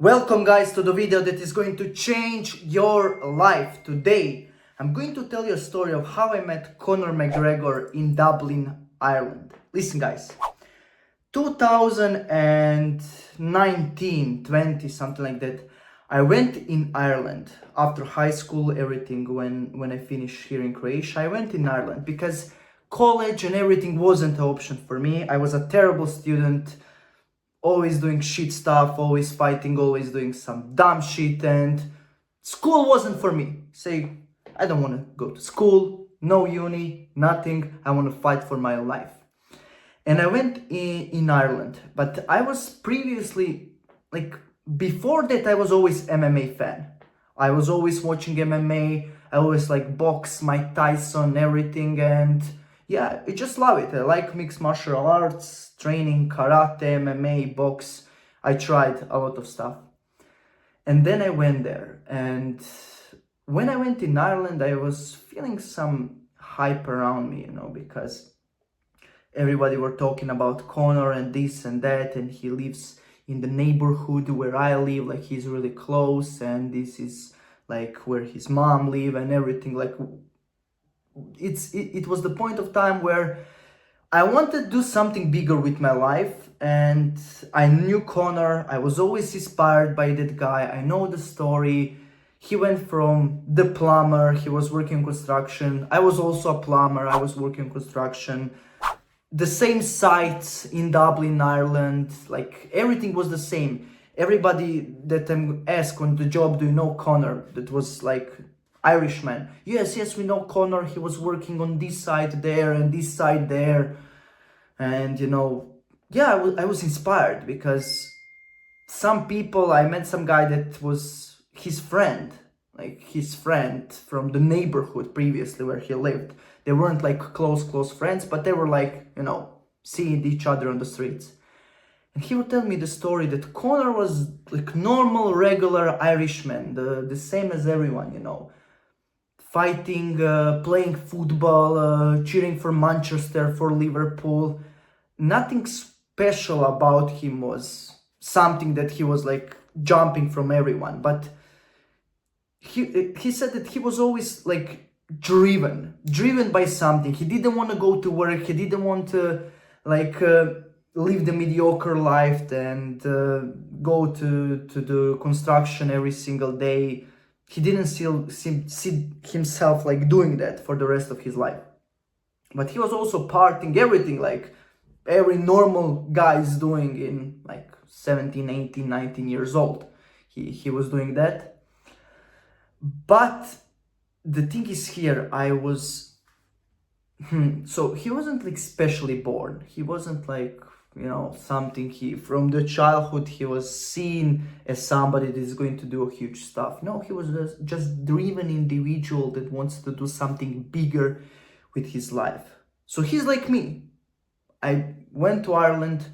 Welcome guys to the video that is going to change your life. Today I'm going to tell you a story of how I met Conor McGregor in Dublin, Ireland. Listen guys, 2019, 20, something like that, I went in Ireland after high school, everything. When I finished here in Croatia, I went in Ireland because college and everything wasn't an option for me. I was a terrible student, always doing shit stuff, always fighting, always doing some dumb shit, and school wasn't for me. Say, I don't want to go to school, no uni, nothing. I want to fight for my life. And I went in Ireland, but I was previously, before that, I was always MMA fan. I was always watching MMA. I always like box, Mike Tyson, everything, and yeah, I just love it. I like mixed martial arts, training, karate, MMA, box. I tried a lot of stuff. And then I went there. And when I went in Ireland, I was feeling some hype around me, because everybody were talking about Conor and this and that. And he lives in the neighborhood where I live, like he's really close. And this is like where his mom live and everything. Like it was the point of time where I wanted to do something bigger with my life, and I knew Conor. I was always inspired by that guy. I know the story. He went from the plumber, he was working construction. I was also a plumber, I was working construction. The same sites in Dublin, Ireland, like everything was the same. Everybody that I'm asked on the job, do you know Conor? That was like Irishman. Yes, we know Conor. He was working on this side there and this side there. And yeah, I was inspired because some people, I met some guy that was his friend, like his friend from the neighborhood previously where he lived. They weren't like close friends, but they were like, seeing each other on the streets. And he would tell me the story that Conor was like normal, regular Irishman, the same as everyone, fighting, playing football, cheering for Manchester, for Liverpool. Nothing special about him was something that he was like jumping from everyone. But he said that he was always like driven by something. He didn't want to go to work. He didn't want to live the mediocre life and go to the construction every single day. He didn't see himself like doing that for the rest of his life. But he was also partying, everything like every normal guy is doing in like 17, 18, 19 years old. He was doing that. But the thing is here, so he wasn't like specially born. He wasn't like, something from the childhood he was seen as somebody that is going to do huge stuff. No, he was just driven individual that wants to do something bigger with his life. So he's like me. I went to Ireland,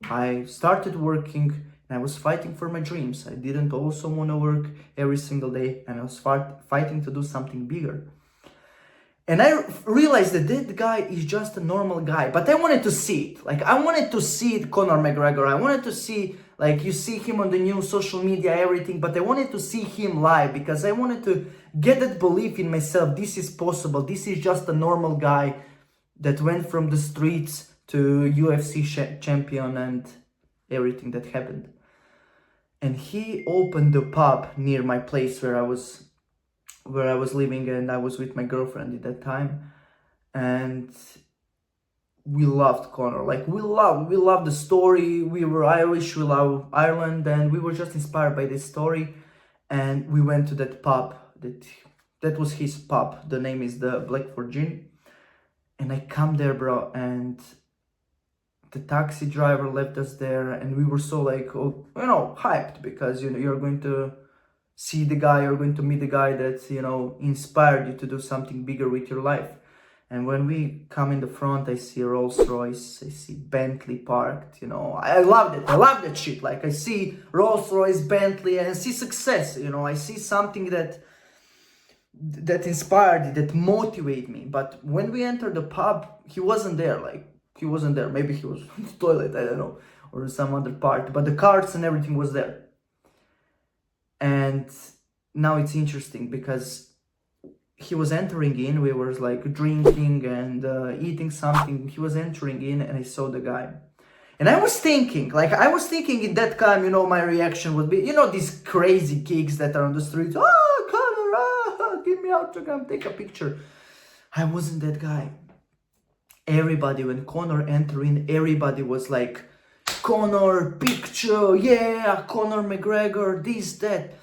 I started working, and I was fighting for my dreams. I didn't also want to work every single day, and I was fighting to do something bigger. And I realized that guy is just a normal guy, but I wanted to see it. Like, I wanted to see Conor McGregor. I wanted to see, like, you see him on the news, social media, everything, but I wanted to see him live because I wanted to get that belief in myself. This is possible. This is just a normal guy that went from the streets to UFC champion and everything that happened. And he opened a pub near my place where I was living, and I was with my girlfriend at that time, and we loved Conor. Like we loved the story. We were Irish, we love Ireland, and we were just inspired by this story. And we went to that pub. That was his pub. The name is the Blackford Gin. And I come there, bro, and the taxi driver left us there, and we were so like, hyped because you're going to see the guy, you're going to meet the guy that, inspired you to do something bigger with your life. And when we come in the front, I see Rolls Royce, I see Bentley parked, I loved it. I love that shit. Like I see Rolls Royce, Bentley, and I see success, I see something that inspired, that motivated me. But when we entered the pub, he wasn't there. Maybe he was on the toilet, I don't know, or some other part. But the cards and everything was there. And now it's interesting because he was entering in, we were like drinking and eating something. He was entering in and I saw the guy. And I was thinking in that time, my reaction would be, these crazy gigs that are on the streets. Oh, Conor, give me out to come take a picture. I wasn't that guy. Everybody, when Conor entered in, everybody was like, Conor, picture, yeah, Conor McGregor, this, that.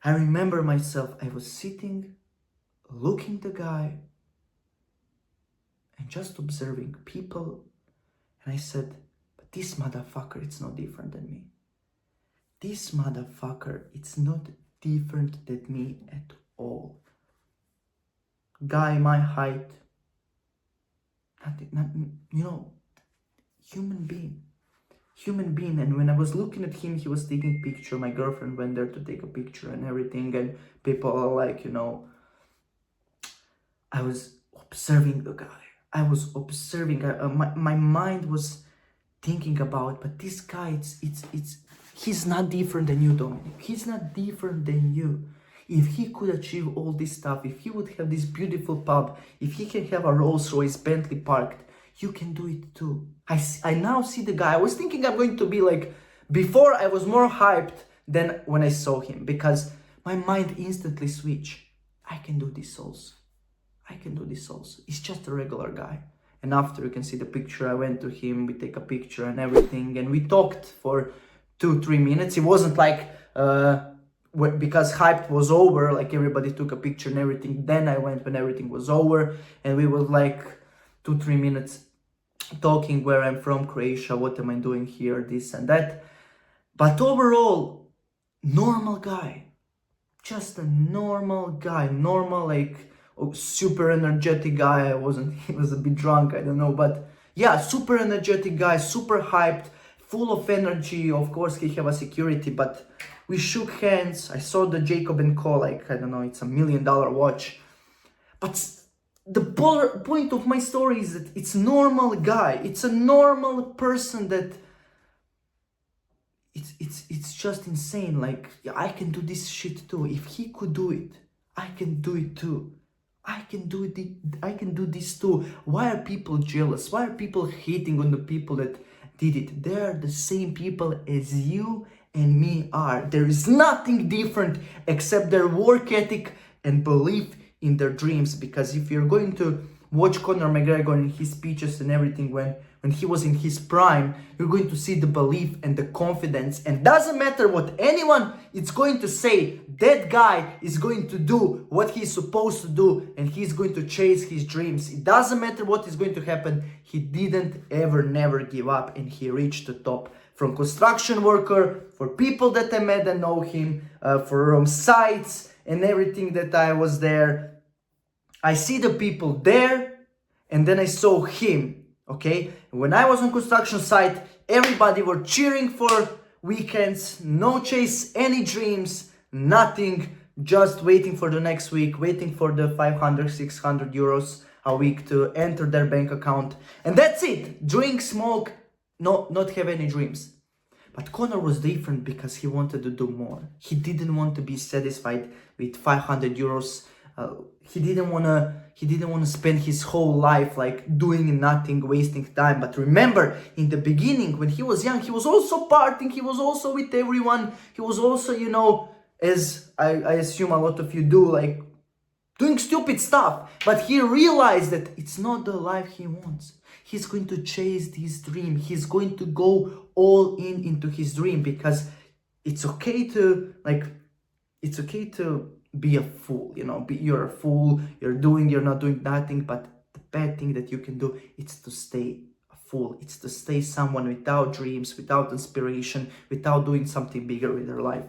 I remember myself, I was sitting, looking the guy, and just observing people. And I said, but this motherfucker, it's not different than me. This motherfucker, it's not different than me at all. Guy my height, human being. And when I was looking at him, he was taking picture. My girlfriend went there to take a picture and everything, and people are like, I was observing the guy. I was observing. My mind was thinking about, but this guy, he's not different than you, Dominik. He's not different than you. If he could achieve all this stuff, if he would have this beautiful pub, if he can have a Rolls Royce Bentley parked, you can do it too. I now see the guy. I was thinking I'm going to be like, before I was more hyped than when I saw him, because my mind instantly switched. I can do this also. He's just a regular guy. And after you can see the picture, I went to him, we take a picture and everything, and we talked for 2-3 minutes. It wasn't like, because hype was over, like everybody took a picture and everything. Then I went when everything was over, and we were like 2-3 minutes talking where I'm from, Croatia, what am I doing here, this and that. But overall, normal guy. Just a normal guy. Super energetic guy. He was a bit drunk, I don't know. But yeah, super energetic guy, super hyped, full of energy. Of course, he have a security, but we shook hands. I saw the Jacob & Co, like, I don't know, it's $1 million watch. But the point of my story is that it's normal guy. It's a normal person that it's just insane. Like, yeah, I can do this shit too. If he could do it, I can do it too. I can do this too. Why are people jealous? Why are people hating on the people that did it? They are the same people as you and me are. There is nothing different except their work ethic and belief in their dreams. Because if you're going to watch Conor McGregor in his speeches and everything, when he was in his prime, you're going to see the belief and the confidence. And doesn't matter what anyone is going to say, that guy is going to do what he's supposed to do, and he's going to chase his dreams. It doesn't matter what is going to happen. He didn't never give up, and he reached the top. From construction worker, for people that I met and know him, from sites and everything that I was there. I see the people there, and then I saw him, okay? When I was on construction site, everybody were cheering for weekends, no chase any dreams, nothing, just waiting for the next week, waiting for the 500, 600 euros a week to enter their bank account. And that's it. Drink, smoke, not have any dreams. But Conor was different because he wanted to do more. He didn't want to be satisfied with 500 euros. He didn't want to spend his whole life like doing nothing, wasting time. But remember, in the beginning, when he was young, he was also partying. He was also with everyone. He was also, as I assume a lot of you do, like doing stupid stuff. But he realized that it's not the life he wants. He's going to chase his dream. He's going to go all into his dream, because it's okay to be a fool, you're a fool, you're not doing nothing. But the bad thing that you can do is to stay a fool. It's to stay someone without dreams, without inspiration, without doing something bigger with their life.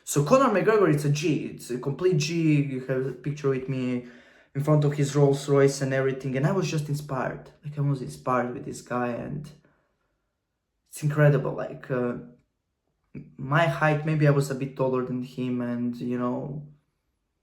So Conor McGregor, it's a G. It's a complete G. You have a picture with me in front of his Rolls Royce and everything. And I was just inspired. Like, I was inspired with this guy, and it's incredible. Like, my height, maybe I was a bit taller than him, and,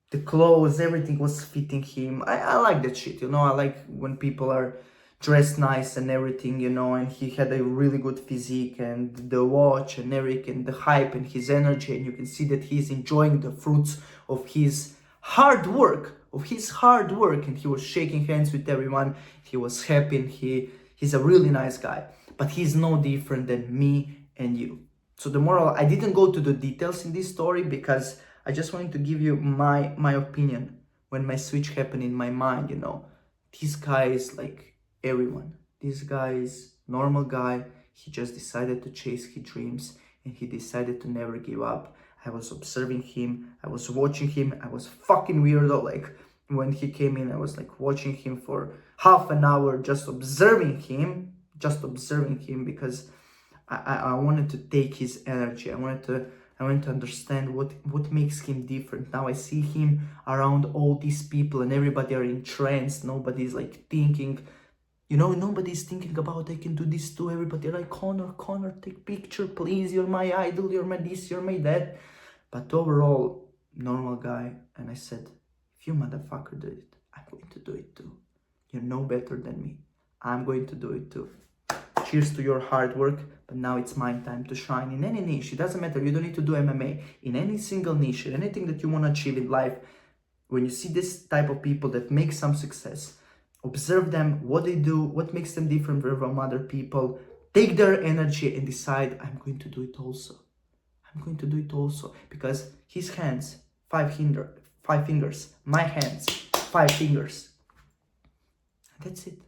the clothes, everything was fitting him. I like that shit, I like when people are dressed nice and everything, you know, and he had a really good physique and the watch and everything, and the hype and his energy, and you can see that he's enjoying the fruits of his hard work, and he was shaking hands with everyone. He was happy, and he's a really nice guy, but he's no different than me and you. So the moral, I didn't go to the details in this story because I just wanted to give you my opinion when my switch happened in my mind, you know. This guy is like everyone. This guy is normal guy. He just decided to chase his dreams, and he decided to never give up. I was observing him. I was watching him. I was fucking weirdo. Like when he came in, I was like watching him for half an hour, just observing him because I wanted to take his energy. I wanted to understand what makes him different. Now I see him around all these people, and everybody are in trance. Nobody's like thinking, you know, nobody's thinking about I can do this too. Everybody like, Conor, take picture, please. You're my idol. You're my this. You're my that. But overall, normal guy. And I said, if you motherfucker did it, I'm going to do it too. You're no better than me. I'm going to do it too. Cheers to your hard work, but now it's my time to shine in any niche. It doesn't matter, you don't need to do MMA. In any single niche, anything that you want to achieve in life, when you see this type of people that make some success, observe them, what they do, what makes them different from other people, take their energy and decide, I'm going to do it also. I'm going to do it also. Because his hands, five fingers, my hands, 5 fingers. That's it.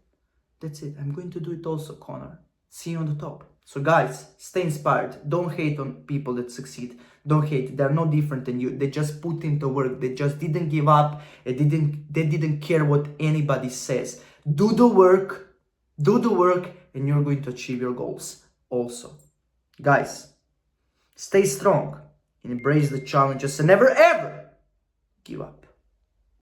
I'm going to do it also, Conor. See you on the top. So guys, stay inspired. Don't hate on people that succeed. Don't hate. They're no different than you. They just put into work. They just didn't give up. They didn't care what anybody says. Do the work, and you're going to achieve your goals also. Guys, stay strong and embrace the challenges and never ever give up.